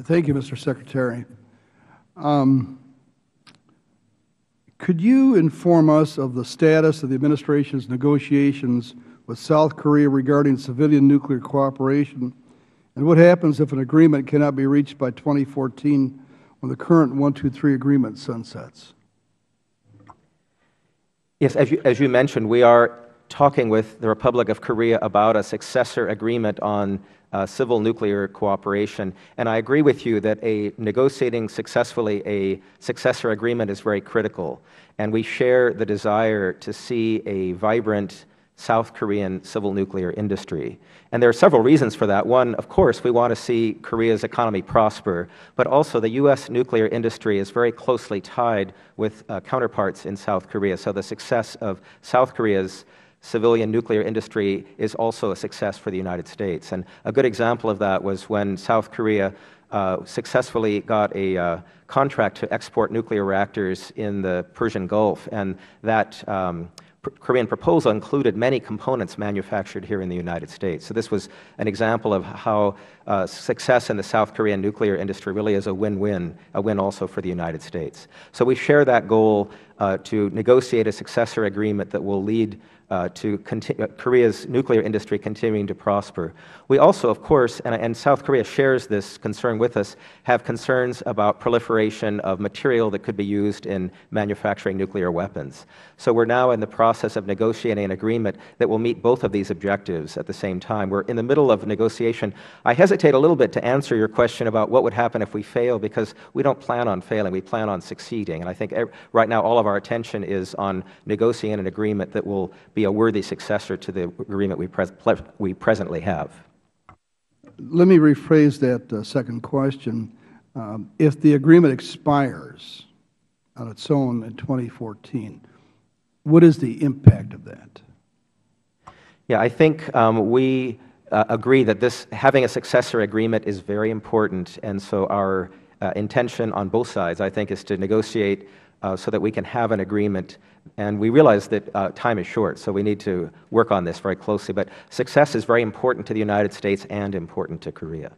Thank you, Mr. Secretary. Could you inform us of the status of the administration's negotiations with South Korea regarding civilian nuclear cooperation, and what happens if an agreement cannot be reached by 2014 when the current 123 agreement sunsets? Yes, as you mentioned, we are talking with the Republic of Korea about a successor agreement on civil nuclear cooperation. And I agree with you that negotiating successfully a successor agreement is very critical. And we share the desire to see a vibrant South Korean civil nuclear industry. And there are several reasons for that. One, of course, we want to see Korea's economy prosper, but also the U.S. nuclear industry is very closely tied with counterparts in South Korea. So the success of South Korea's civilian nuclear industry is also a success for the United States. And a good example of that was when South Korea successfully got a contract to export nuclear reactors in the Persian Gulf, and that Korean proposal included many components manufactured here in the United States. So this was an example of how success in the South Korean nuclear industry really is a win-win, a win also for the United States. So we share that goal to negotiate a successor agreement that will lead to Korea's nuclear industry continuing to prosper. We also, of course, and South Korea shares this concern with us, have concerns about proliferation of material that could be used in manufacturing nuclear weapons. So we're now in the process of negotiating an agreement that will meet both of these objectives at the same time. We're in the middle of negotiation. I hesitate a little bit to answer your question about what would happen if we fail, because we don't plan on failing, we plan on succeeding. And I think right now all of our attention is on negotiating an agreement that will be a worthy successor to the agreement we presently have. Let me rephrase that second question. If the agreement expires on its own in 2014, what is the impact of that? Yeah, I think we agree that having a successor agreement is very important, and so our intention on both sides, I think, is to negotiate so that we can have an agreement. And we realize that time is short, so we need to work on this very closely. But success is very important to the United States and important to Korea.